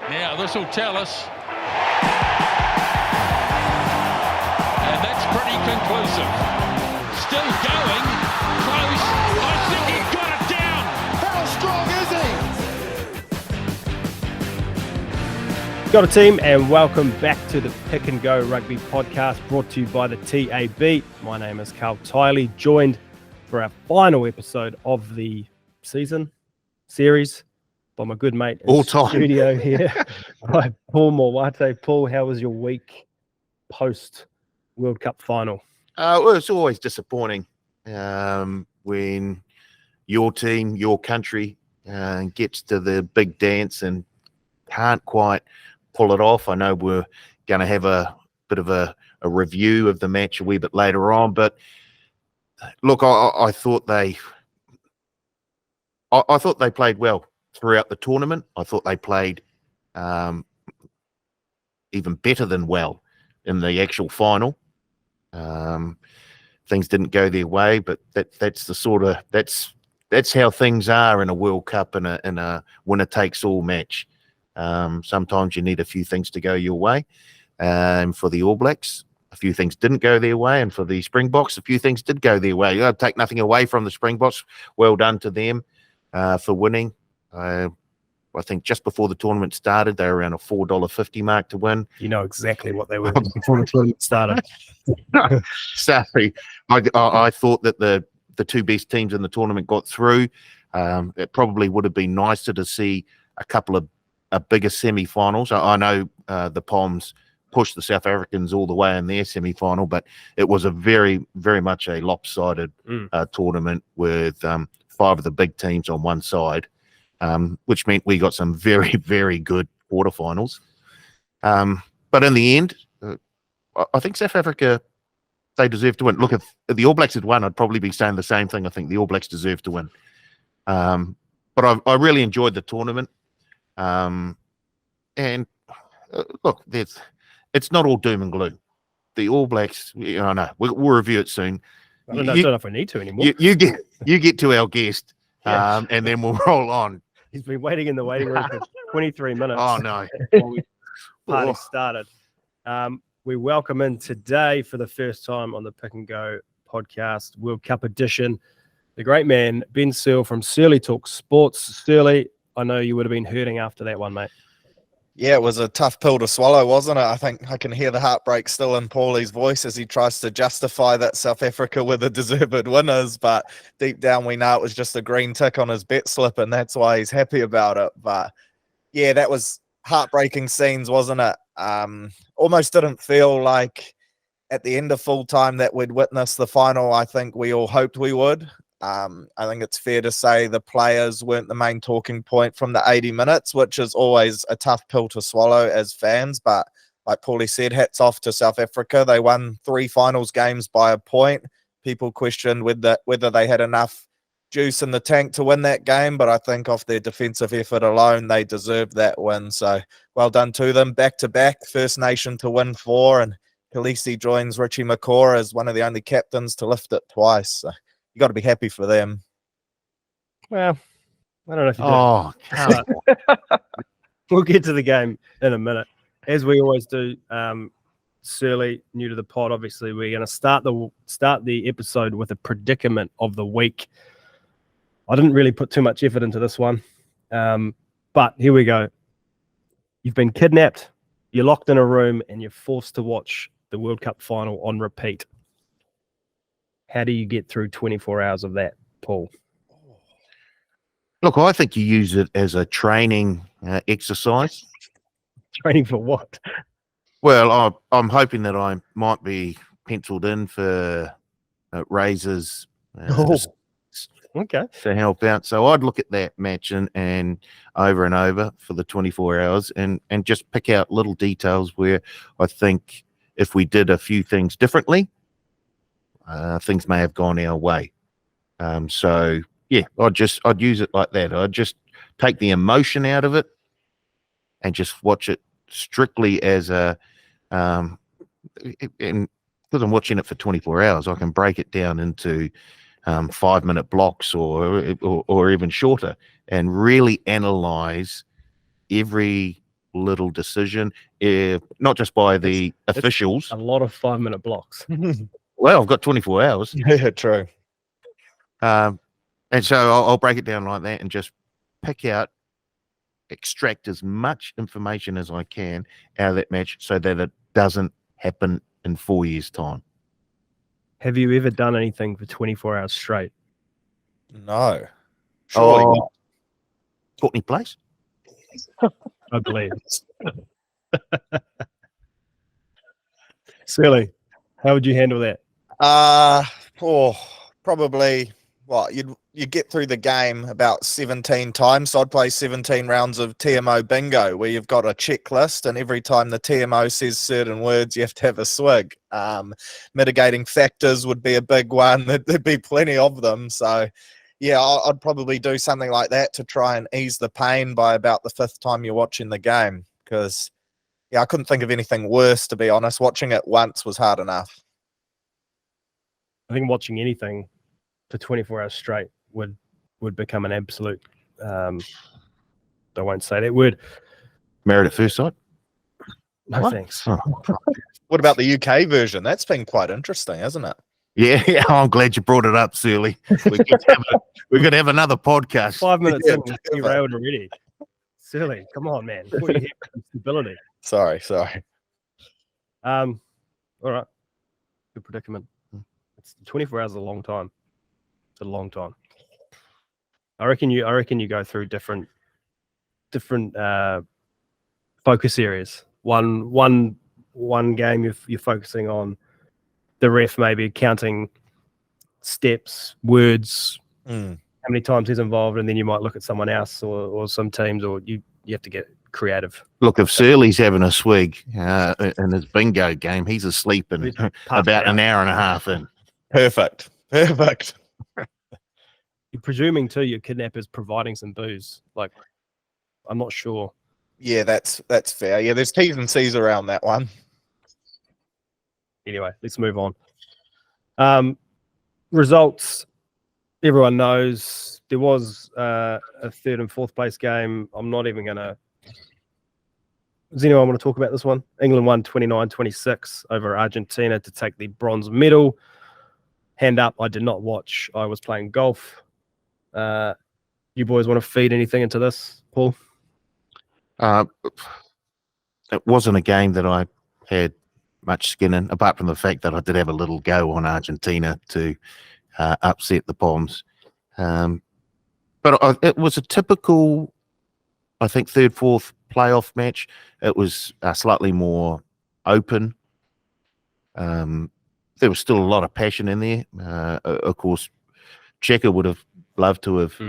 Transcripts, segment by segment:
Now this will tell us. And that's pretty conclusive. Still going. Close. I think he got it down. How strong is he? Got a team, and welcome back to the Pick Go Rugby Podcast, brought to you by the TAB. My name is Karl Tily, joined for our final episode of the series by my good mate in studio here, by Paul Maoate. Paul, how was your week post World Cup final? Well, it's always disappointing when your team, your country, gets to the big dance and can't quite pull it off. I know we're going to have a bit of a review of the match a wee bit later on, but look, I thought they played well throughout the tournament. I thought they played even better than well in the actual final. Things didn't go their way, but that's how things are in a World Cup and a winner takes all match. Sometimes you need a few things to go your way. For the All Blacks, a few things didn't go their way, and for the Springboks, a few things did go their way. I'll take nothing away from the Springboks. Well done to them for winning. I think just before the tournament started, they were around a $4.50 mark to win. You know exactly what they were before the tournament started. Sorry, I thought that the two best teams in the tournament got through. It probably would have been nicer to see a couple of bigger semi-finals. I know the Poms pushed the South Africans all the way in their semi-final, but it was a very, very much a lopsided tournament with 5 of the big teams on one side, which meant we got some very, very good quarterfinals. But in the end, I think South Africa, they deserve to win. Look, if the All Blacks had won, I'd probably be saying the same thing. I think the All Blacks deserve to win. But I really enjoyed the tournament. And look, it's not all doom and gloom. The All Blacks, I know we'll review it soon. I don't know if we need to anymore. You get to our guest, and then we'll roll on. He's been waiting in the waiting room for 23 minutes. Oh no! Party started. We welcome in today for the first time on the Pick Go Podcast, World Cup edition, the great man Ben Searle from Searley Talks Sport. Searley, I know you would have been hurting after that one, mate. Yeah, it was a tough pill to swallow, wasn't it? I think I can hear the heartbreak still in Paulie's voice as he tries to justify that South Africa were the deserved winners. But deep down, we know it was just a green tick on his bet slip, and that's why he's happy about it. But yeah, that was heartbreaking scenes, wasn't it? Almost didn't feel like at the end of full time that we'd witness the final. I think we all hoped we would. I think it's fair to say the players weren't the main talking point from the 80 minutes, which is always a tough pill to swallow as fans. But like Paulie said, hats off to South Africa. They won 3 finals games by a point. People questioned whether they had enough juice in the tank to win that game, but I think off their defensive effort alone, they deserved that win. So well done to them. Back-to-back, first nation to win 4, and Khaleesi joins Richie McCaw as one of the only captains to lift it twice. So you got to be happy for them. Well, I don't know if you do. We'll get to the game in a minute. As we always do, Searley, new to the pod, obviously, we're going to start the episode with a predicament of the week. I didn't really put too much effort into this one, but here we go. You've been kidnapped, you're locked in a room, and you're forced to watch the World Cup final on repeat. How do you get through 24 hours of that, Paul? Look, I think you use it as a training exercise. Training for what? Well, I'm hoping that I might be penciled in for Razors okay, to help out. So I'd look at that match and over for the 24 hours and just pick out little details where I think if we did a few things differently, things may have gone our way. So yeah, I'd use it like that. I'd just take the emotion out of it and just watch it strictly as a and because I'm watching it for 24 hours, I can break it down into 5-minute blocks or even shorter and really analyze every little decision, not just by the officials. A lot of 5-minute blocks. Well, I've got 24 hours. Yeah, true. And so I'll break it down like that and just extract as much information as I can out of that match so that it doesn't happen in 4 years' time. Have you ever done anything for 24 hours straight? No. Surely not. Courtney Place? I believe. Searley, how would you handle that? Probably you get through the game about 17 times. So I'd play 17 rounds of TMO bingo where you've got a checklist, and every time the TMO says certain words, you have to have a swig. Mitigating factors would be a big one. There'd be plenty of them. So yeah, I'd probably do something like that to try and ease the pain by about the 5th time you're watching the game. Because yeah, I couldn't think of anything worse, to be honest. Watching it once was hard enough. I think watching anything for 24 hours straight would become an absolute, I won't say that word. Married at first sight? No, What? thanks. Oh. What about the UK version? That's been quite interesting, hasn't it? Yeah, I'm glad you brought it up, Searley. We're going to have another podcast. 5 minutes Yeah, in, you perfect. railed already. Searley, come on, man. What do you have for stability? Sorry. All right. Good predicament. It's 24 hours is a long time. It's a long time. I reckon you go through different focus areas. One game you're focusing on the ref maybe counting steps, words, how many times he's involved, and then you might look at someone else or some teams, or you have to get creative. Look, if Searley's having a swig in his bingo game, he's asleep in about an hour and a half in. Perfect. You're presuming too your kidnapper's providing some booze. Like, I'm not sure. Yeah, that's fair. Yeah, there's T's and C's around that one. Anyway, let's move on. Results, everyone knows there was a 3rd and 4th place game. I'm not even going to... Does anyone want to talk about this one? England won 29-26 over Argentina to take the bronze medal. Hand up, I did not watch. I was playing golf. You boys want to feed anything into this, Paul? It wasn't a game that I had much skin in, apart from the fact that I did have a little go on Argentina to upset the Poms. But it was a typical, I think, 3rd, 4th playoff match. It was slightly more open. There was still a lot of passion in there. Of course, Checker would have loved to have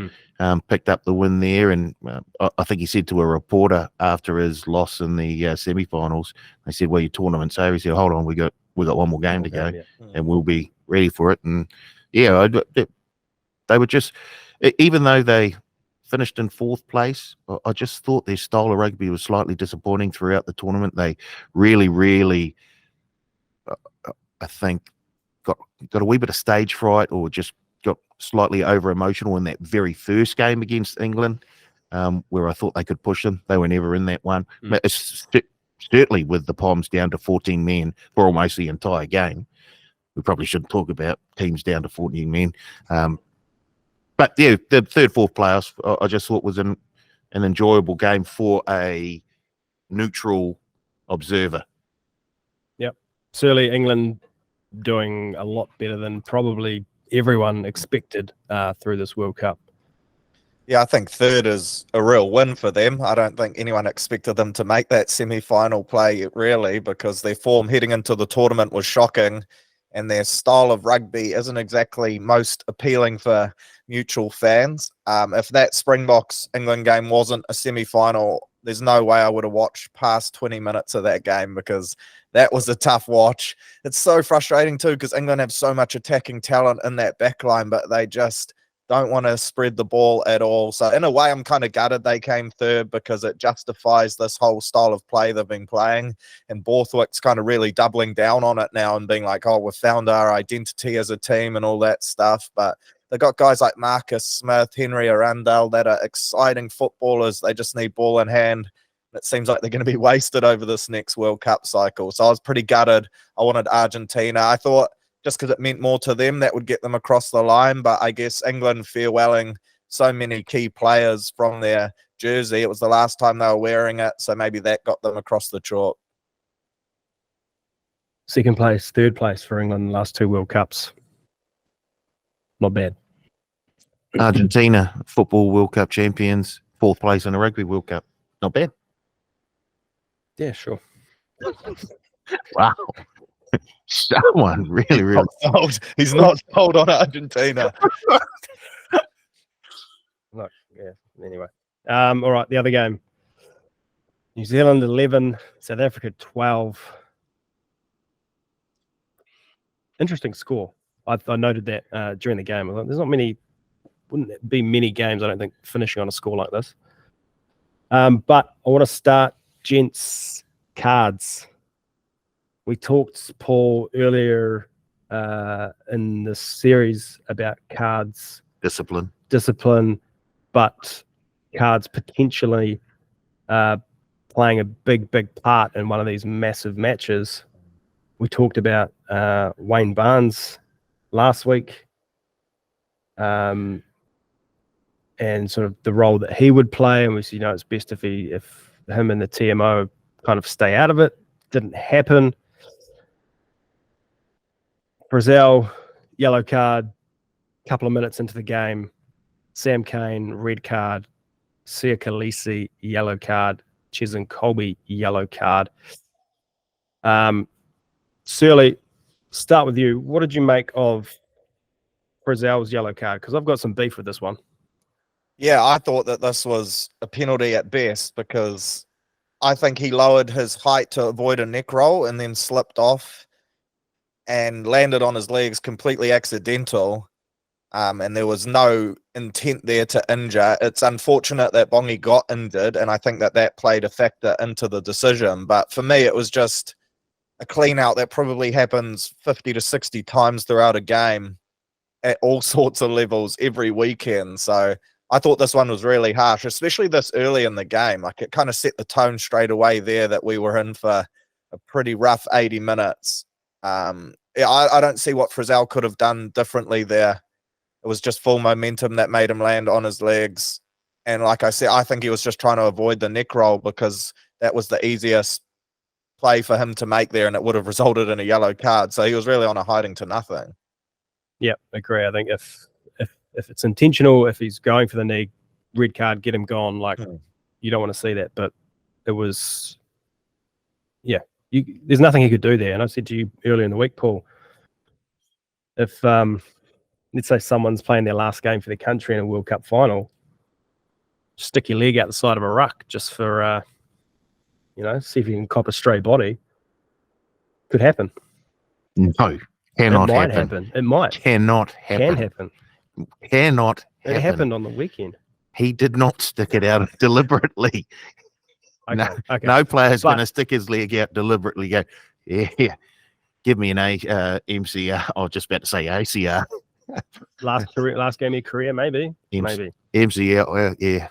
picked up the win there. And I think he said to a reporter after his loss in the semi-finals, they said, well, your tournament's over. He said, hold on, we got one more game to go, and we'll be ready for it. And yeah, they were just, even though they finished in 4th place, I just thought their style of rugby was slightly disappointing throughout the tournament. They really, I think, got a wee bit of stage fright, or just got slightly over emotional in that very first game against England, where I thought they could push them. They were never in that one. Certainly with the Poms down to 14 men for almost the entire game. We probably shouldn't talk about teams down to 14 men. But yeah, the 3rd, 4th playoffs, I just thought was an enjoyable game for a neutral observer. Yep. Searley, England doing a lot better than probably everyone expected through this World Cup. Yeah, I think 3rd is a real win for them. I don't think anyone expected them to make that semi-final play, really, because their form heading into the tournament was shocking, and their style of rugby isn't exactly most appealing for neutral fans. If that Springboks England game wasn't a semi-final, there's no way I would have watched past 20 minutes of that game, because that was a tough watch. It's so frustrating too, because England have so much attacking talent in that back line, but they just don't want to spread the ball at all. So in a way, I'm kind of gutted they came 3rd, because it justifies this whole style of play they've been playing. And Borthwick's kind of really doubling down on it now and being like, oh, we've found our identity as a team and all that stuff. But they've got guys like Marcus Smith, Henry Arundel that are exciting footballers. They just need ball in hand. It seems like they're going to be wasted over this next World Cup cycle. So I was pretty gutted. I wanted Argentina. I thought just because it meant more to them, that would get them across the line. But I guess England farewelling so many key players from their jersey. It was the last time they were wearing it. So maybe that got them across the chalk. Second place, third place for England in the last 2 World Cups. Not bad. Argentina, football World Cup champions, 4th place in the Rugby World Cup. Not bad. Yeah, sure. Wow. Someone really. He's not sold on Argentina. Look, yeah, anyway. All right, the other game. New Zealand 11, South Africa 12. Interesting score. I noted that during the game. There's not many, wouldn't be many games, I don't think, finishing on a score like this. But I want to start, gents, cards. We talked, Paul, earlier in this series about cards. Discipline, but cards potentially playing a big part in one of these massive matches. We talked about Wayne Barnes last week and sort of the role that he would play. And we said, it's best if him and the TMO kind of stay out of it. Didn't happen. Brazil, yellow card, couple of minutes into the game. Sam Cane, red card. Sia Khaleesi, yellow card. Cheslin Colby, yellow card. Searley, start with you. What did you make of Brazil's yellow card? Because I've got some beef with this one. Yeah, I thought that this was a penalty at best because I think he lowered his height to avoid a neck roll and then slipped off and landed on his legs completely accidental. And there was no intent there to injure. It's unfortunate that Bongi got injured, and I think that played a factor into the decision. But for me, it was just a clean out that probably happens 50 to 60 times throughout a game at all sorts of levels every weekend. So I thought this one was really harsh, especially this early in the game. Like, it kind of set the tone straight away there that we were in for a pretty rough 80 minutes. I don't see what Frizzell could have done differently there. It was just full momentum that made him land on his legs. And like I said, I think he was just trying to avoid the neck roll because that was the easiest play for him to make there, and it would have resulted in a yellow card. So he was really on a hiding to nothing. Yeah, agree. I think if it's intentional, if he's going for the knee, red card, get him gone. Like, you don't want to see that. But it was, there's nothing he could do there. And I said to you earlier in the week, Paul, if let's say someone's playing their last game for their country in a World Cup final, stick your leg out the side of a ruck just for, see if you can cop a stray body. Could happen. No, cannot it might happen. It might. Cannot happen. Can happen. Cannot happen. It happened on the weekend. He did not stick it out deliberately. No player's going to stick his leg out deliberately. Go, give me an MCR. I was just about to say ACR. last game of your career, maybe. Maybe. MCR, yeah.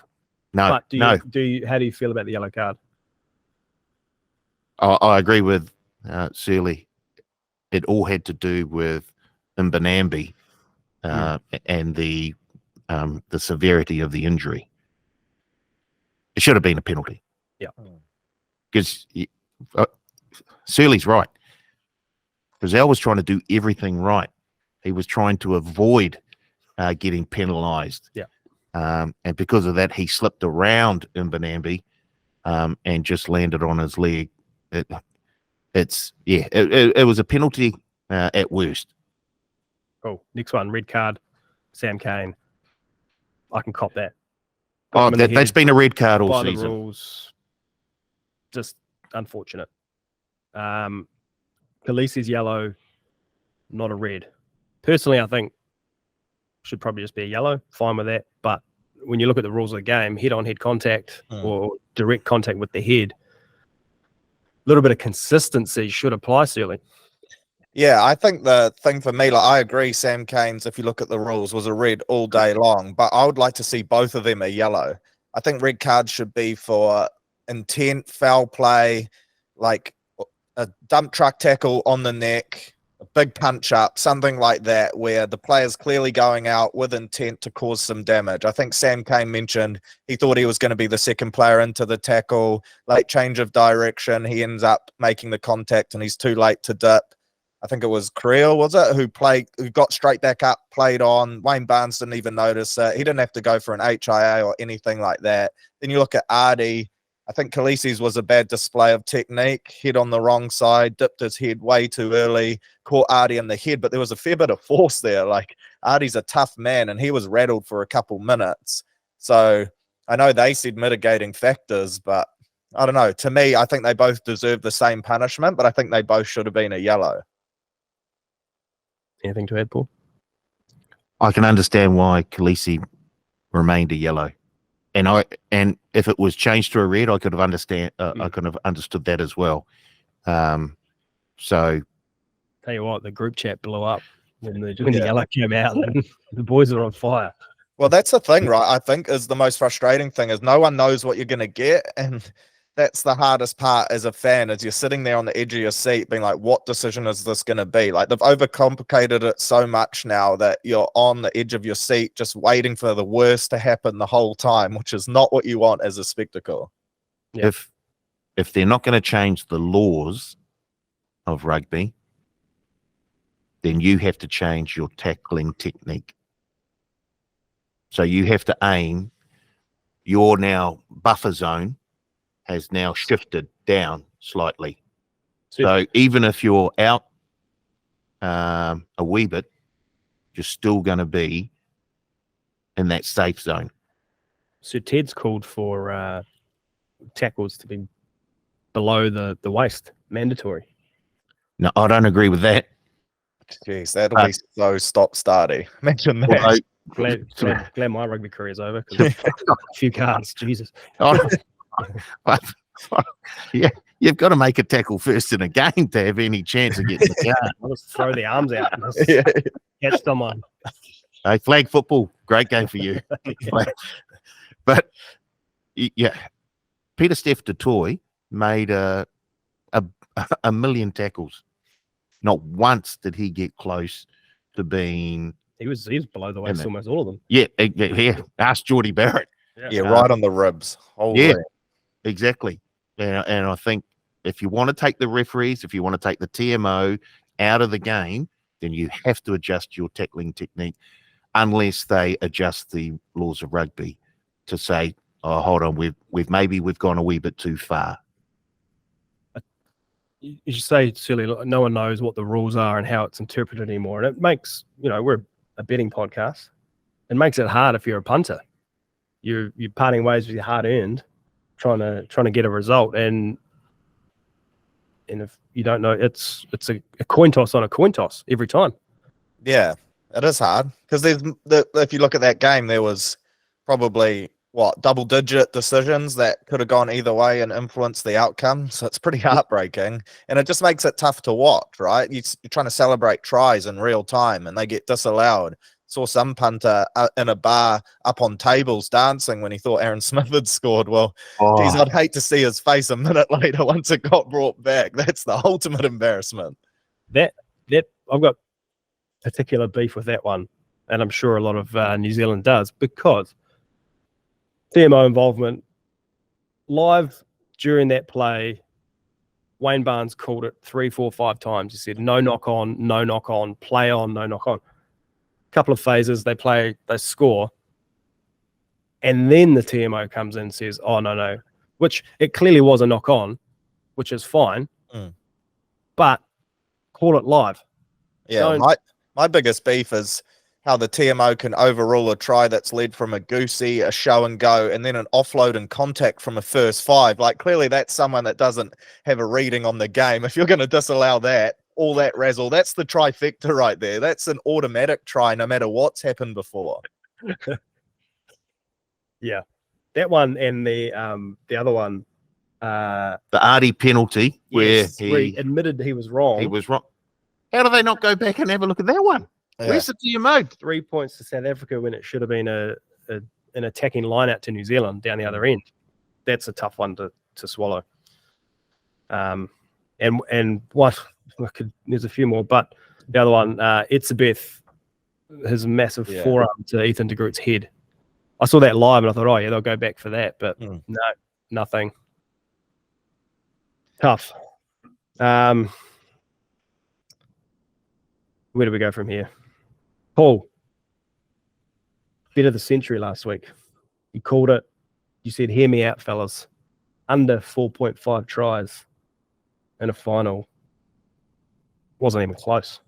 No, but how do you feel about the yellow card? I agree with Searley. It all had to do with Mbonambi and the severity of the injury. It should have been a penalty. Yeah. Because Searley's right. Frizzell was trying to do everything right. He was trying to avoid getting penalised. Yeah. And because of that, he slipped around Mbonambi and just landed on his leg. It was a penalty at worst. Cool. Next one, red card, Sam Cane. I can cop that. That's been a red card all season. The rules, just unfortunate. Khaleesi's yellow, not a red. Personally, I think should probably just be a yellow. Fine with that. But when you look at the rules of the game, head-on-head contact or direct contact with the head, a little bit of consistency should apply, Searley. Yeah, I think the thing for me, I agree, Sam Cane's, if you look at the rules, was a red all day long, but I would like to see both of them a yellow. I think red cards should be for intent foul play, like a dump truck tackle on the neck, a big punch up, something like that, where the player's clearly going out with intent to cause some damage. I think Sam Kane mentioned he thought he was going to be the second player into the tackle, late change of direction. He ends up making the contact and he's too late to dip. I think it was Karl, was it, who got straight back up, played on. Wayne Barnes didn't even notice it. He didn't have to go for an HIA or anything like that. Then you look at Artie. I think Khaleesi's was a bad display of technique. Head on the wrong side, dipped his head way too early, caught Artie in the head, but there was a fair bit of force there. Like, Artie's a tough man, and he was rattled for a couple minutes. So I know they said mitigating factors, but I don't know. To me, I think they both deserve the same punishment, but I think they both should have been a yellow. Anything to add, Paul? I can understand why Khaleesi remained a yellow. And if it was changed to a red, I could have I could have understood that as well. So, tell you what, the group chat blew up when the yellow came out. And the boys are on fire. Well, that's the thing, right? I think is the most frustrating thing is no one knows what you're going to get, and that's the hardest part as a fan. Is you're sitting there on the edge of your seat, being like, "What decision is this going to be?" Like they've overcomplicated it so much now that you're on the edge of your seat, just waiting for the worst to happen the whole time, which is not what you want as a spectacle. Yeah. If they're not going to change the laws of rugby, then you have to change your tackling technique. So you have to aim. Your now buffer zone has now shifted down slightly. So even if you're out a wee bit, you're still going to be in that safe zone. So Ted's called for tackles to be below the waist, mandatory. No, I don't agree with that. Jeez, that'll be so stop-starty. Imagine that. Glad my rugby career is over. A few cards, Jesus. Yeah, you've got to make a tackle first in a game to have any chance of getting the card. I'll just throw the arms out. Catch someone. Hey, flag football, great game for you. But yeah, Peter Steph Dutoy made a million tackles. Not once did he get close to being. He was below the waist, almost all of them. Yeah. Ask Geordie Barrett. Yeah, right on the ribs. Yeah, exactly. And I think if you want to take the referees, if you want to take the TMO out of the game, then you have to adjust your tackling technique, unless they adjust the laws of rugby to say, "Oh, hold on, we've gone a wee bit too far." You say, Searley, no one knows what the rules are and how it's interpreted anymore, and it makes we're a betting podcast. It makes it hard if you're a punter. You're parting ways with your hard earned, trying to get a result, and if you don't know, it's a coin toss on a coin toss every time. Yeah, it is hard because if you look at that game, there was probably double-digit decisions that could have gone either way and influenced the outcome. So it's pretty heartbreaking, and it just makes it tough to watch. Right, you're trying to celebrate tries in real time, and they get disallowed. Saw some punter in a bar up on tables dancing when he thought Aaron Smith had scored. Well, geez, I'd hate to see his face a minute later once it got brought back. That's the ultimate embarrassment. That I've got particular beef with that one, and I'm sure a lot of New Zealand does, because TMO involvement live during that play. Wayne Barnes called it 3, 4, 5 times. He said, no knock on, play on, no knock on. Couple of phases, they score, and then the TMO comes in and says, oh, no, which it clearly was a knock on, which is fine, but call it live. Yeah, my biggest beef is how the TMO can overrule a try that's led from a goosey, a show and go, and then an offload and contact from a first 5. Like, clearly that's someone that doesn't have a reading on the game. If you're going to disallow that, all that razzle, that's the trifecta right there. That's an automatic try no matter what's happened before. Yeah, that one and the other one, the Artie penalty, where he admitted he was wrong. He was wrong. How do they not go back and have a look at that one? Yeah. Where's the TMO? 3 points to South Africa when it should have been an attacking line out to New Zealand down the other end. That's a tough one to to swallow. And what there's a few more, but the other one, Itzebeth, his massive forearm to Ethan de Groot's head. I saw that live and I thought, oh yeah, they'll go back for that, but no, nothing. Tough. Where do we go from here? Paul, bet of the century last week. You called it. You said, hear me out, fellas. Under 4.5 tries in a final. Wasn't even close.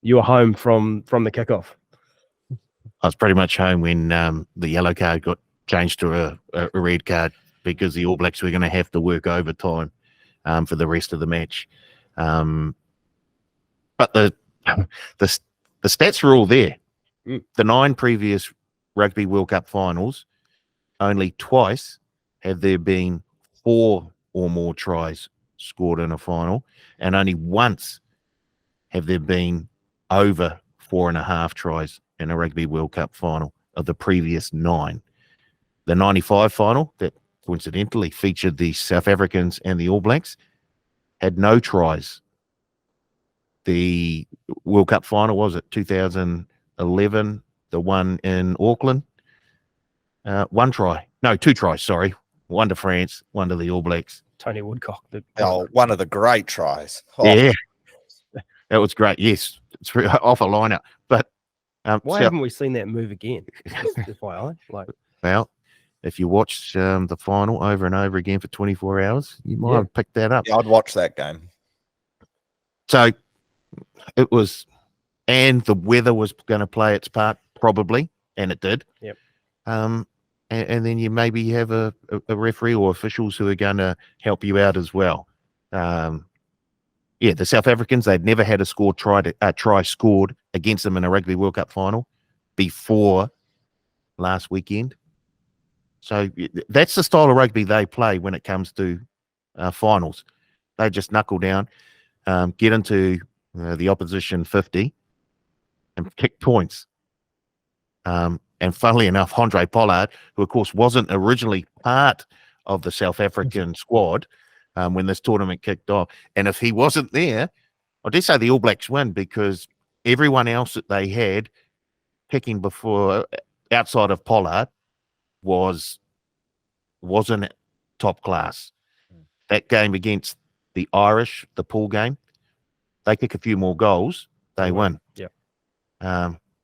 You were home from the kickoff. I was pretty much home when the yellow card got changed to a red card because the All Blacks were going to have to work overtime for the rest of the match. But the stats are all there. The 9 previous Rugby World Cup finals, only twice have there been 4 or more tries scored in a final, and only once have there been over 4.5 tries in a Rugby World Cup final of the previous 9. The 95 final, that coincidentally featured the South Africans and the All Blacks, had no tries. The World Cup final was at 2011, the one in Auckland. 1 try. No, 2 tries, sorry. 1 to France, 1 to the All Blacks. Tony Woodcock. One of the great tries. Yeah, that was great. Yes, it's off a lineup. But why haven't we seen that move again? Well, if you watch the final over and over again for 24 hours, you might have picked that up. Yeah, I'd watch that game. So it was, and the weather was going to play its part probably, and it did. Yep. And then you maybe have a referee or officials who are going to help you out as well. The South Africans, they'd never had a try scored against them in a Rugby World Cup final before last weekend. So that's the style of rugby they play when it comes to finals. They just knuckle down, get into the opposition 50 and kick points. And funnily enough, Andre Pollard, who of course wasn't originally part of the South African squad when this tournament kicked off, and if he wasn't there, I dare say the All Blacks win because everyone else that they had kicking before outside of Pollard wasn't top class. That game against the Irish, the pool game, they kick a few more goals, they win. Yeah.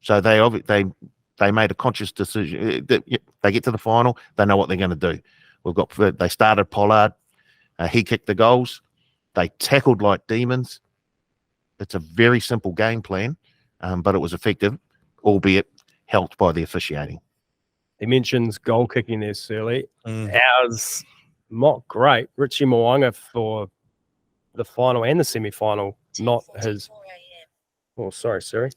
So they made a conscious decision that they get to the final, they know what they're going to do. They started Pollard, he kicked the goals, they tackled like demons. It's a very simple game plan, but it was effective, albeit helped by the officiating. He mentions goal kicking there, Searley. Ours, not great. Richie Mo'unga for the final and the semi-final, not his. Oh, sorry, Siri.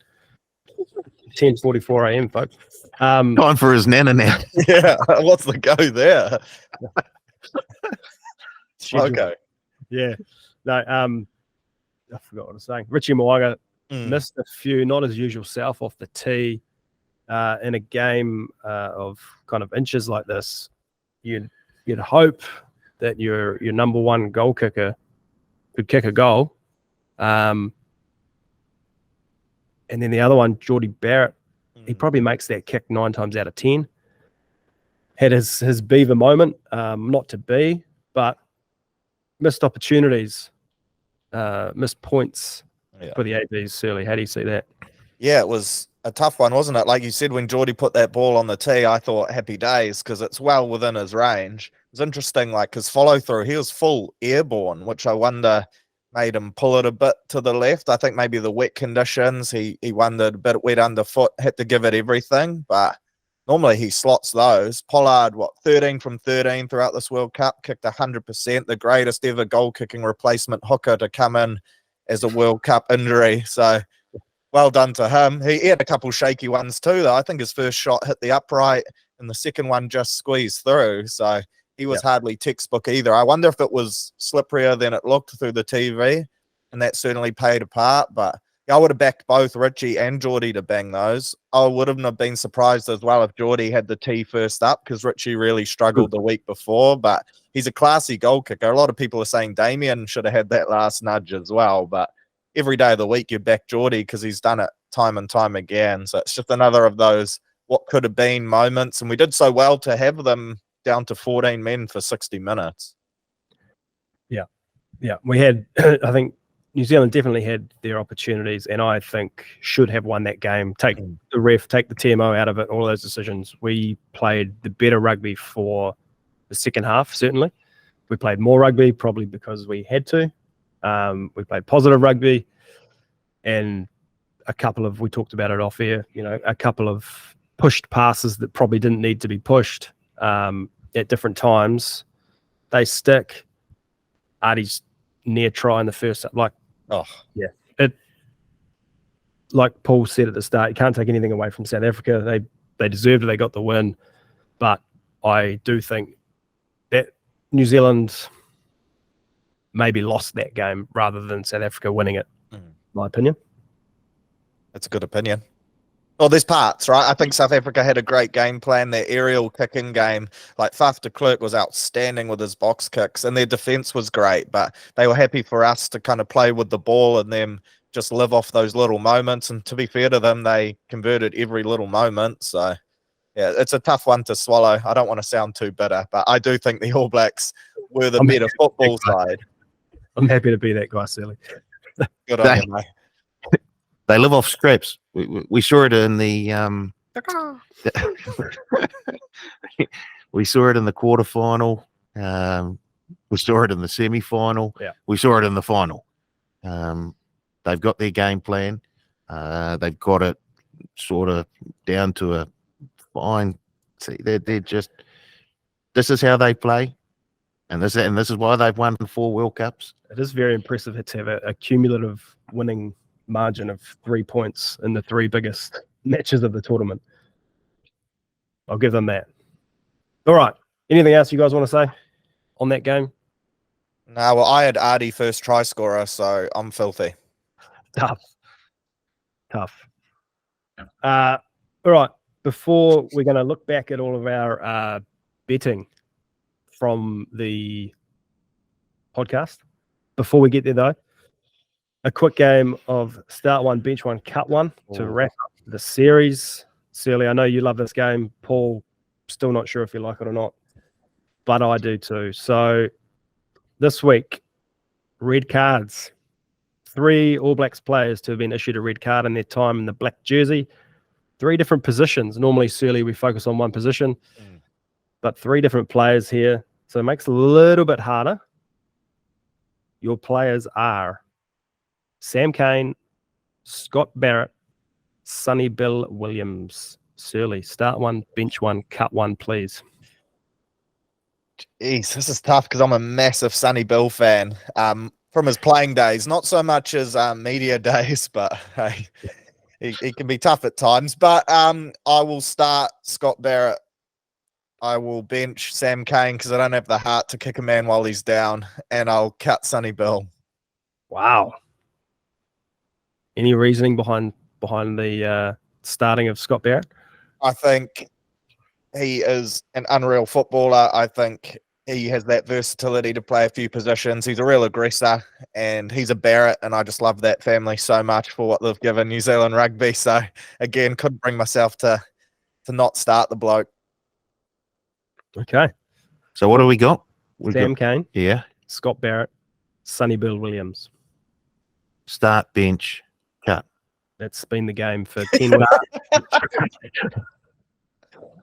10:44 a.m., folks. Time for his nana now. Yeah, what's the go there? Okay. Yeah. No, I forgot what I was saying. Richie Mo'unga missed a few, not his usual self off the tee. In a game of kind of inches like this, you'd hope that your number one goal kicker could kick a goal. And then the other one, Geordie Barrett, he probably makes that kick 9 times out of 10. Had his beaver moment, not to be, but missed opportunities, missed points for the ABs, Searley. How do you see that? Yeah, it was a tough one, wasn't it? Like you said, when Geordie put that ball on the tee, I thought happy days because it's well within his range. It was interesting, like his follow through, he was full airborne, which I wonder made him pull it a bit to the left. I think maybe the wet conditions, he wondered a bit wet underfoot, had to give it everything, but normally he slots those. Pollard, 13 from 13 throughout this World Cup, kicked 100%, the greatest ever goal-kicking replacement hooker to come in as a World Cup injury. So well done to him. He had a couple shaky ones too, though. I think his first shot hit the upright and the second one just squeezed through. So he was hardly textbook either. I wonder if it was slipperier than it looked through the TV, and that certainly played a part. But I would have backed both Richie and Geordie to bang those. I wouldn't have been surprised as well if Geordie had the tee first up, because Richie really struggled the week before, but he's a classy goal kicker. A lot of people are saying Damien should have had that last nudge as well, but every day of the week you back Geordie because he's done it time and time again. So it's just another of those what could have been moments, and we did so well to have them down to 14 men for 60 minutes. Yeah, we had, I think New Zealand definitely had their opportunities, and I think should have won that game. Take the ref, take the TMO out of it, all those decisions. We played the better rugby for the second half, certainly. We played more rugby, probably because we had to. We played positive rugby, and we talked about it off air, a couple of pushed passes that probably didn't need to be pushed at different times. They stick. Artie's near try in the first, like Paul said at the start, you can't take anything away from South Africa. They deserved it. They got the win, but I do think that New Zealand maybe lost that game rather than South Africa winning it. My opinion. That's a good opinion. Well, there's parts, right? I think South Africa had a great game plan. Their aerial kicking game, like Faf de Klerk was outstanding with his box kicks, and their defense was great, but they were happy for us to kind of play with the ball and them just live off those little moments. And to be fair to them, they converted every little moment. So, yeah, it's a tough one to swallow. I don't want to sound too bitter, but I do think the All Blacks were the better football side. I'm happy to be that guy, Searley. Good on you, mate. They live off scraps. We saw it in the we saw it in the quarterfinal. We saw it in the semi-final. Yeah. We saw it in the final. They've got their game plan. They've got it sort of down to a fine. See, they're just. This is how they play, and this is why they've won 4 World Cups. It is very impressive to have a cumulative winning margin of 3 points in the 3 biggest matches of the tournament. I'll give them that. All right. Anything else you guys want to say on that game? No, well, I had Artie first try scorer, so I'm filthy. Tough. All right. Before we're going to look back at all of our betting from the podcast, before we get there, though, a quick game of start one, bench one, cut one to wrap up the series. Searley, I know you love this game. Paul, still not sure if you like it or not, but I do too. So this week, red cards. 3 All Blacks players to have been issued a red card in their time in the black jersey. 3 different positions. Normally, Searley, we focus on one position, but 3 different players here. So it makes it a little bit harder. Your players are Sam Cane, Scott Barrett, Sonny Bill Williams. Searley, start one, bench one, cut one, please. Jeez, this is tough because I'm a massive Sonny Bill fan from his playing days. Not so much as media days, but hey, he can be tough at times. But I will start Scott Barrett. I will bench Sam Cane because I don't have the heart to kick a man while he's down, and I'll cut Sonny Bill. Wow. Any reasoning behind the starting of Scott Barrett? I think he is an unreal footballer. I think he has that versatility to play a few positions. He's a real aggressor, and he's a Barrett, and I just love that family so much for what they've given New Zealand rugby. So, again, couldn't bring myself to not start the bloke. Okay. So what do we got? Sam Cane. Yeah. Scott Barrett. Sonny Bill Williams. Start, bench, cut. That's been the game for 10 weeks.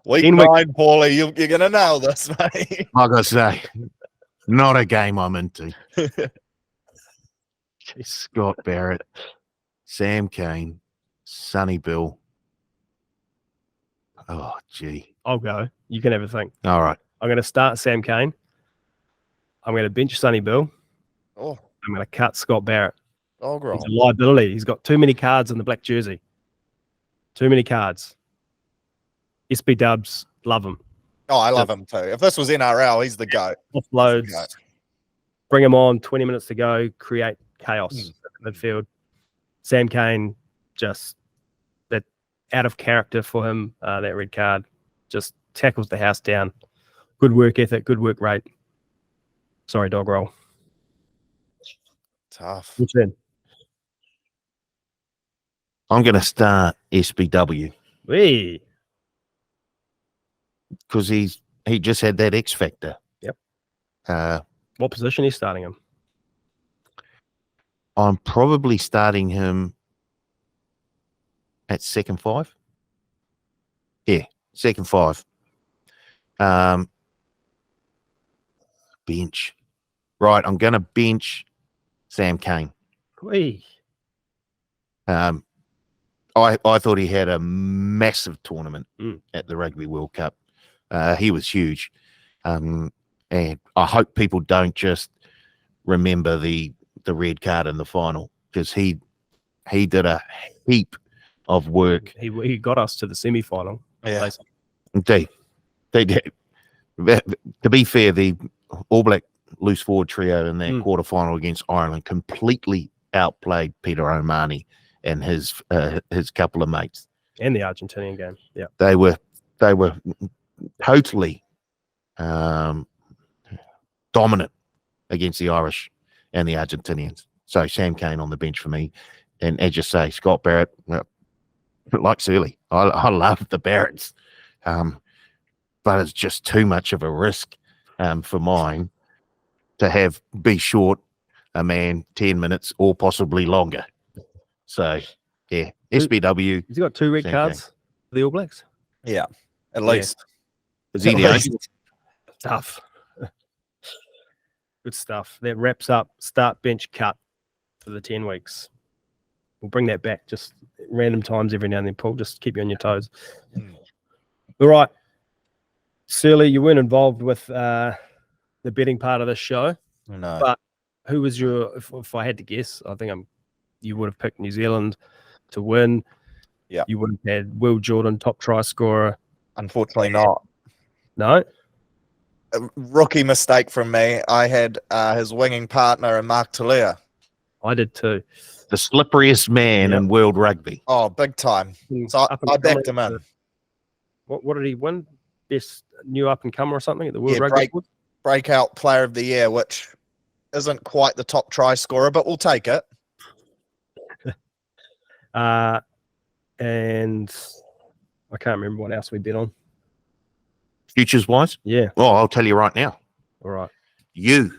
Week 9, Paulie, you're going to nail this, mate. Like I say, not a game I'm into. Scott Barrett, Sam Cane, Sonny Bill. Oh, gee. I'll go. You can have a think. All right. I'm going to start Sam Cane. I'm going to bench Sonny Bill. Oh, I'm going to cut Scott Barrett. oh, girl. He's a liability. He's got too many cards in the black jersey. Too many cards. SB Dubs, love him. Oh, I love him too. If this was NRL, he's the GOAT. Offloads. Bring him on, 20 minutes to go, create chaos in the midfield. Sam Cane, just that out of character for him, that red card, just tackles the house down. Good work ethic, good work rate. Sorry, dog roll. Tough. Which then? I'm going to start SBW Wee. because he just had that X factor. Yep. What position are you starting him? I'm probably starting him at second 5. Yeah, second 5. Bench. Right, I'm going to bench Sam Cane. Wee. I thought he had a massive tournament at the Rugby World Cup. He was huge. And I hope people don't just remember the red card in the final, because he did a heap of work. He got us to the semi-final. Yeah. Indeed. They did. To be fair, the All Black loose forward trio in that quarterfinal against Ireland completely outplayed Peter O'Mahony and his couple of mates. And the Argentinian game. Yeah. They were totally dominant against the Irish and the Argentinians. So Sam Cane on the bench for me. And as you say, Scott Barrett, well, like Searley, I love the Barretts. But it's just too much of a risk for mine to be short a man 10 minutes or possibly longer. So, yeah, SBW. He's got 2 red cards for the All Blacks. Yeah, at least. Is he the only? Tough. Good stuff. That wraps up start, bench, cut for the 10 weeks. We'll bring that back just random times every now and then, Paul. Just keep you on your toes. All right. Searley, you weren't involved with the betting part of this show. No. But who was your, if I had to guess, I think you would have picked New Zealand to win. Yeah. You would have had Will Jordan, top try scorer. Unfortunately not. No? A rookie mistake from me. I had his winging partner in Mark Tily. I did too. The slipperiest man in world rugby. Oh, big time. So I backed him in. What did he win? Best new up and comer or something at the World Rugby Awards? Breakout player of the year, which isn't quite the top try scorer, but we'll take it. And I can't remember what else we bet on. Futures wise? Yeah. Oh, I'll tell you right now. All right. You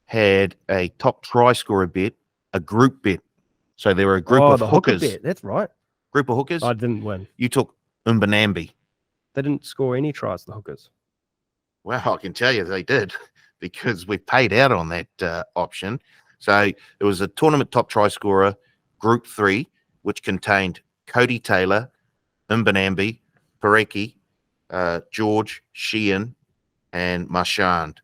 had a top try scorer bet, a group bet. So there were a group of hookers. Bet. That's right. Group of hookers. I didn't win. You took Mbanambi. They didn't score any tries, the hookers. Well, I can tell you they did, because we paid out on that option. So it was a tournament top try scorer, group 3, which contained Cody Taylor, Mbanambi, Pareki, George, Sheehan, and Marchand.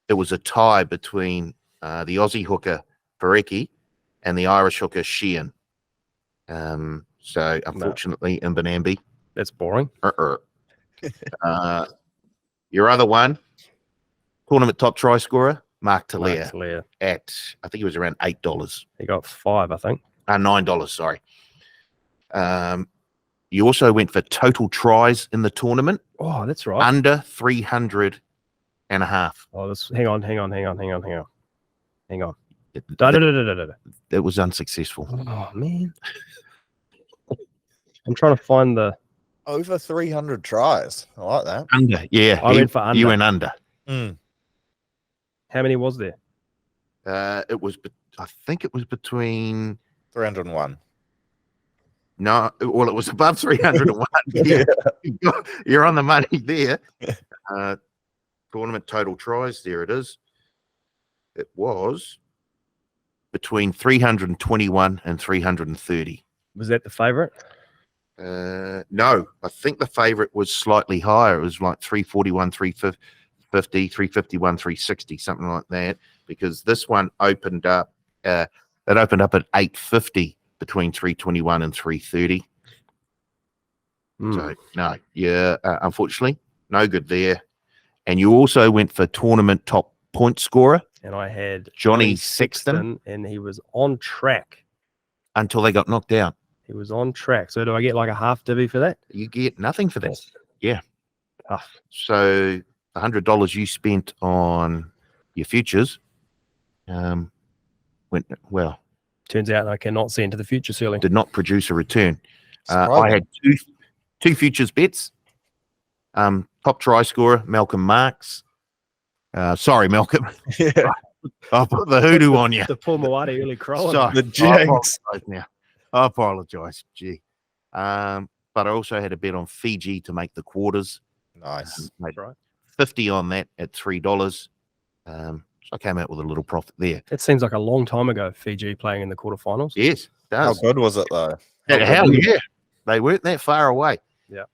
It was a tie between the Aussie hooker, Pareki, and the Irish hooker, Sheehan. So unfortunately, Mbanambi. That's boring. Your other one, tournament top try scorer, Mark Tily, at, I think it was around $8. He got 5, I think. $9, sorry. You also went for total tries in the tournament. Oh, that's right. Under 300 and a half. Oh, hang on. It was unsuccessful. Oh, man. I'm trying to find the... Over 300 tries. I like that. Under, yeah. I went for under. You went under. Mm. How many was there? I think it was between 301. No, well, it was above 301. Yeah. You're on the money there. Tournament total tries, there it is. It was between 321 and 330. Was that the favourite? No, I think the favourite was slightly higher. It was like 341, 350, 351, 360, something like that. Because this one opened up. It opened up at 850 between 321 and 330. So no, unfortunately, no good there. And you also went for tournament top point scorer. And I had Johnny Sexton, and he was on track until they got knocked out. He was on track. So do I get like a half divvy for that? You get nothing for that. Yeah. Tough. So $100 you spent on your futures went well. Turns out I cannot see into the future, Searle. Did not produce a return. I had two futures bets. Top try scorer, Malcolm Marks. Sorry, Malcolm. Yeah. I'll put the hoodoo on you. The poor Maoate early crow. Sorry. The jinx. I apologize. Gee. But I also had a bet on Fiji to make the quarters. Nice. Made Right. 50 on that at $3. So I came out with a little profit there. It seems like a long time ago, Fiji playing in the quarterfinals. Yes, it How does. good was it though? Hell yeah. They weren't that far away. Yeah.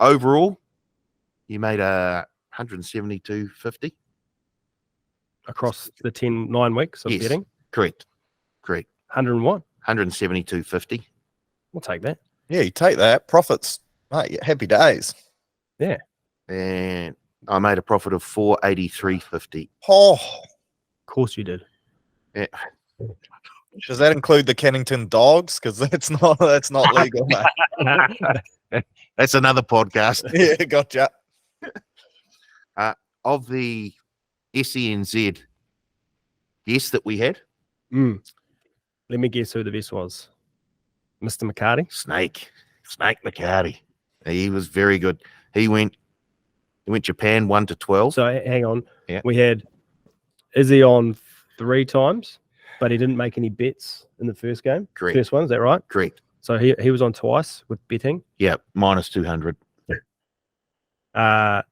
Overall, you made 172.50. Across the 9 weeks of Yes. betting. Correct. 101. 172.50. We'll take that. Yeah, you take that. Profits. Mate, happy days. And I made a profit of 483.50. Oh, Of course you did. Yeah. does that include the Kennington Dogs? Because that's not legal, mate. That's another podcast. Yeah, gotcha. Of the SENZ guest that we had, Let me guess who the best was. Mr. McCarty. Snake McCarty. He was very good. He went Japan 1 to 12. So hang on. Yeah. We had Izzy on 3 times, but he didn't make any bets in the first game. Correct. First one, is that right? Correct. So he was on twice with betting. Yeah, minus 200.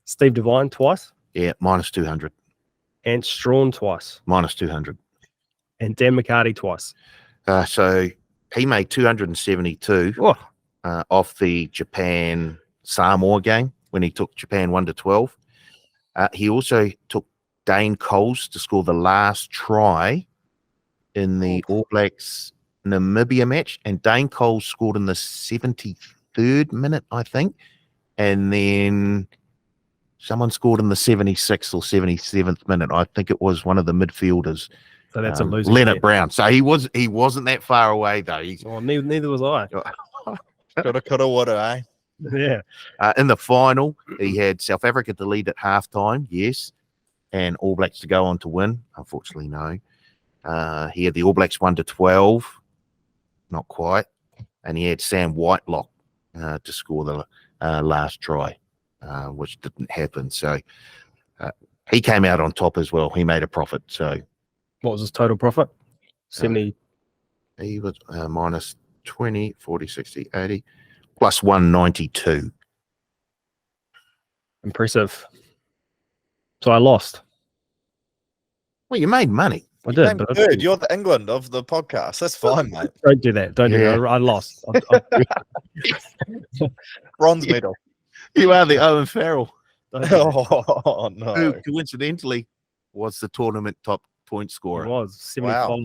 Steve Devine twice. Yeah, minus 200. And Strawn twice. Minus 200. And Dan McCarty twice. So he made 272 Oh, off the Japan Samoa game when he took Japan 1 to 12. He also took Dane Coles to score the last try in the All Blacks Namibia match, and Dane Coles scored in the 73rd minute, I think, and then someone scored in the 76th or 77th minute. I think it was one of the midfielders. so that's a loser. Leonard Brown. So he wasn't that far away though. Well, neither was I. Coulda, woulda, eh? Yeah. In the final, he had South Africa to lead at halftime, yes, and All Blacks to go on to win. Unfortunately, no. He had the All Blacks 1 to 12, not quite, and he had Sam Whitelock to score the last try, which didn't happen. So he came out on top as well. He made a profit. So What was his total profit? 70. he was minus 20, 40, 60, 80, plus 192. Impressive. So I lost. Well, you made money. I did. But But dude, you're the England of the podcast. That's fine, mate. don't do that. Don't do Yeah. that. I lost. Bronze medal. You are the Owen Farrell, Don't do that. Oh who no. coincidentally was the tournament top point It scorer. was 75. Wow.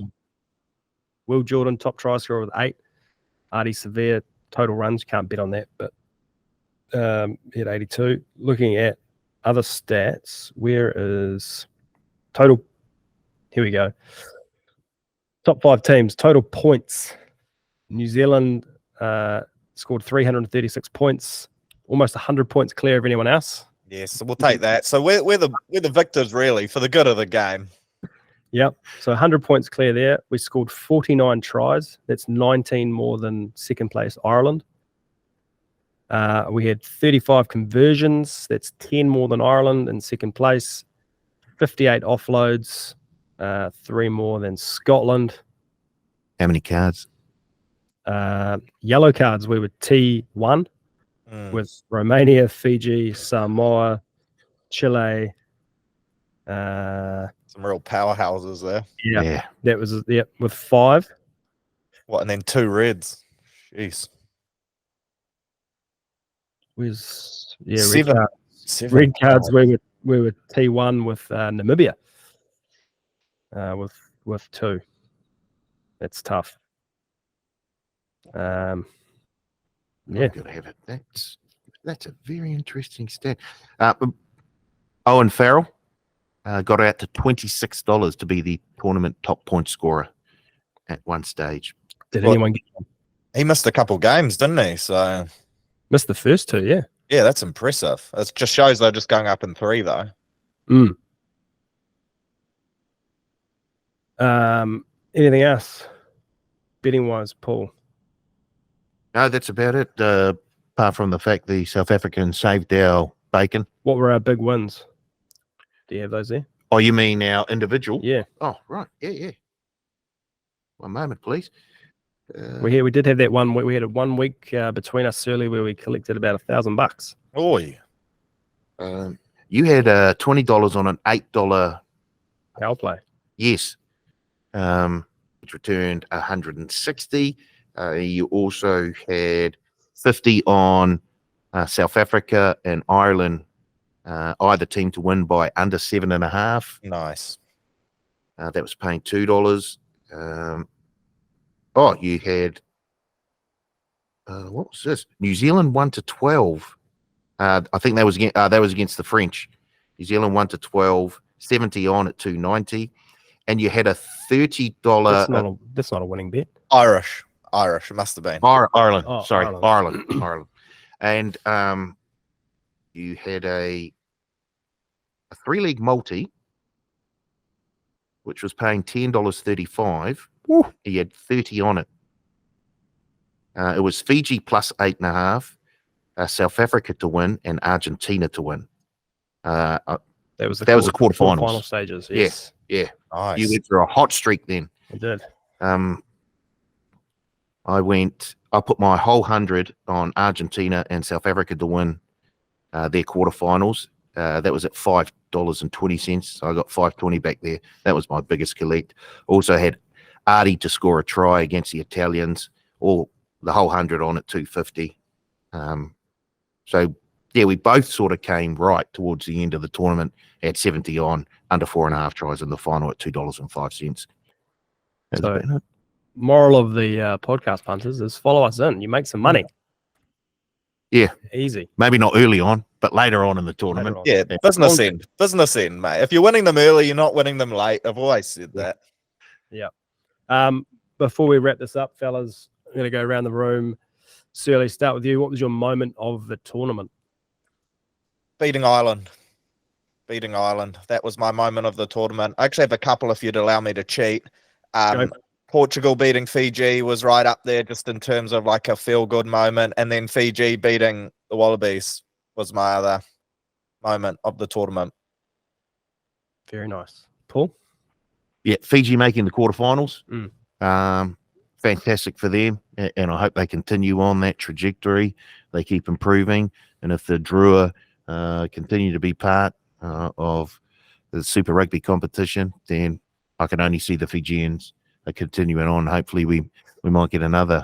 Will Jordan, top try scorer with 8. Artie Severe, total runs. Can't bet on that, but he had 82. Looking at other stats, where is total? Here we go. Top 5 teams, total points. New Zealand scored 336 points, almost 100 points clear of anyone else. Yes, so we'll take that. So we're the victors really for the good of the game. Yep. So 100 points clear there. We scored 49 tries. That's 19 more than second place Ireland. We had 35 conversions. That's 10 more than Ireland in second place. 58 offloads. 3 more than Scotland. How many cards? Yellow cards, we were T1 with Romania, Fiji, Samoa, Chile. Some real powerhouses there. Yeah, that was with 5. What, and then 2 reds. Jeez. Was Seven. red cards. We were T1 with Namibia. With 2. That's tough. Yeah. I've got to have it. That's a very interesting stat. Owen Farrell got out to $26 to be the tournament top point scorer at one stage. Did Well, anyone get one? He missed a couple games, didn't he? So Missed the first two, yeah. yeah, that's impressive. It just shows they're just going up in 3 though. Anything else? Betting wise, Paul. No, that's about it. Apart from the fact the South Africans saved our bacon. What were our big wins? Do you have those there? Oh, you mean our individual? Yeah. Oh, right. Yeah. One moment, please. We did have that one. We had a 1 week between us, Searley, where we collected about $1,000. Oi. You had $20 on an $8. Power play. Yes. Which returned 160. You also had 50 on South Africa and Ireland, either team to win by under 7.5. Nice. That was paying $2. You had what was this? New Zealand 1-12. I think that was against the French. New Zealand 1-12, 70 on at 290, and you had a $30. That's not a winning bet. Irish. It must have been. Ireland. Oh, Sorry, Ireland. Ireland. And you had a 3-league multi, which was paying $10.35. He had 30 on it. It was Fiji plus 8.5, South Africa to win, and Argentina to win. That was the quarterfinals. Final stages. Yes. Yeah. Nice. You went through a hot streak then. I did. I put my whole 100 on Argentina and South Africa to win their quarterfinals. That was at $5.20. So I got $5.20 back there. That was my biggest collect. Also had Artie to score a try against the Italians, or the whole 100 on at $2.50. So yeah, we both sort of came right towards the end of the tournament at 70 on, under 4.5 tries in the final at $2.05. So, moral of the podcast, punters, is follow us in. You make some money. Yeah. Easy. Maybe not early on, but later on in the tournament. Yeah, business end, mate. If you're winning them early, you're not winning them late. I've always said that. Yeah. Before we wrap this up, fellas, I'm going to go around the room. Searley, start with you. What was your moment of the tournament? Beating Ireland. That was my moment of the tournament. I actually have a couple if you'd allow me to cheat. Portugal beating Fiji was right up there just in terms of like a feel-good moment. And then Fiji beating the Wallabies was my other moment of the tournament. Very nice. Paul? Yeah, Fiji making the quarterfinals. Fantastic for them. And I hope they continue on that trajectory. They keep improving. And if the Drua continue to be part of the Super Rugby competition, then I can only see the Fijians continuing on. Hopefully we might get another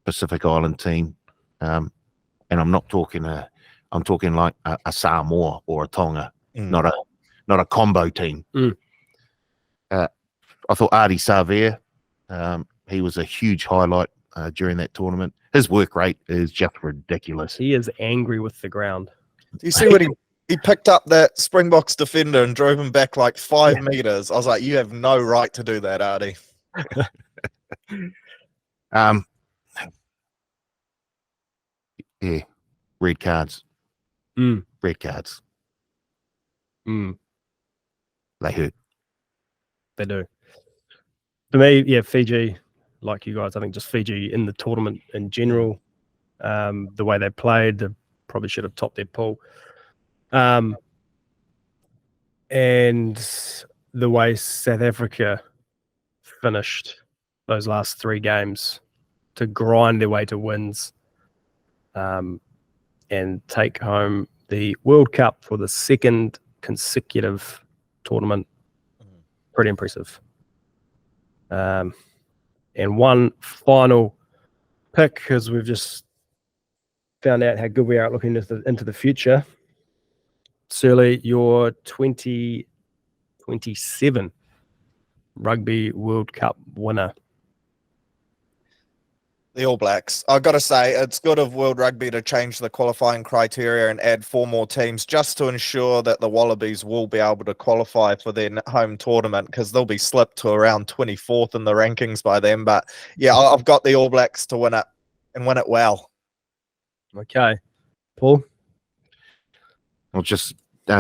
Pacific Island team. And I'm not talking I'm talking like a Samoa or a Tonga, not a combo team. I thought Artie Savea, he was a huge highlight during that tournament. His work rate is just ridiculous. He is angry with the ground. Do you see what he picked up that Springboks defender and drove him back like 5 meters? I was like, you have no right to do that, Artie. Yeah, red cards. Red cards. They hurt. They do. For me, yeah, Fiji, like you guys, I think just Fiji in the tournament in general, the way they played, they probably should have topped their pool. And the way South Africa finished those last 3 games to grind their way to wins and take home the World Cup for the 2nd consecutive tournament. Pretty impressive. And one final pick, because we've just found out how good we are at looking into the future. Searley, your 2027 Rugby World Cup winner. The All Blacks. I've got to say, it's good of World Rugby to change the qualifying criteria and add 4 more teams just to ensure that the Wallabies will be able to qualify for their home tournament, because they'll be slipped to around 24th in the rankings by then. But yeah, I've got the All Blacks to win it and win it well. Okay. Paul? I was just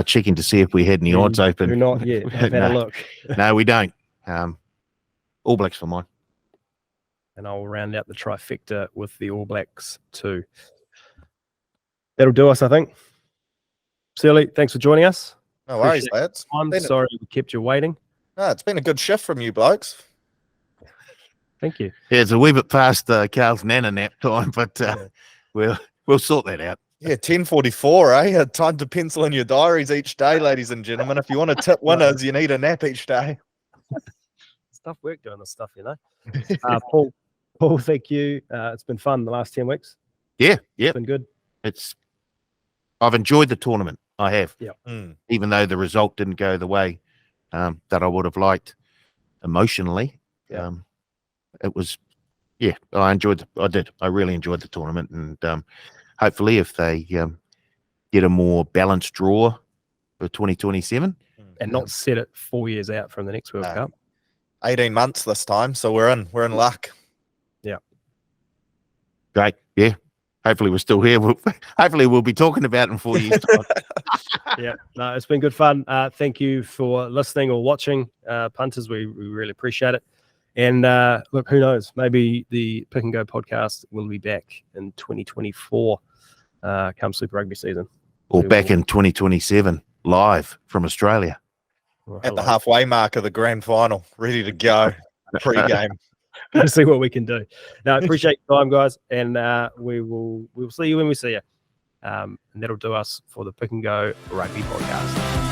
checking to see if we had any odds open. You're not yet. I've had a look. No, we don't. All Blacks for mine. And I'll round out the trifecta with the All Blacks too. That'll do us, I think. Searley, thanks for joining us. No worries, lads. I'm sorry we kept you waiting. No, it's been a good shift from you blokes. Thank you. Yeah, it's a wee bit past Karl's nana nap time, but we'll sort that out. Yeah, 10:44, eh? Time to pencil in your diaries each day, ladies and gentlemen. If you want to tip winners, you need a nap each day. It's tough work doing this stuff, you know. Paul, thank you. It's been fun the last 10 weeks. Yeah. It's been good. I've enjoyed the tournament. I have. Yeah. Even though the result didn't go the way that I would have liked emotionally. Yeah. It was, I did. I really enjoyed the tournament. And hopefully if they get a more balanced draw for 2027. And not set it 4 years out from the next World Cup. 18 months this time, so we're in luck. Yeah. Great. Yeah. Hopefully we're still here. Hopefully we'll be talking about it in 4 years' time. Yeah. No, it's been good fun. Thank you for listening or watching, punters. We really appreciate it. And look, who knows? Maybe the Pick and Go podcast will be back in 2024 come Super Rugby season. Or back in 2027, live from Australia. At the halfway mark of the grand final, ready to go pre-game. We'll see what we can do. Now, I appreciate your time, guys, and we'll see you when we see you. And that'll do us for the Pick and Go Rugby Podcast.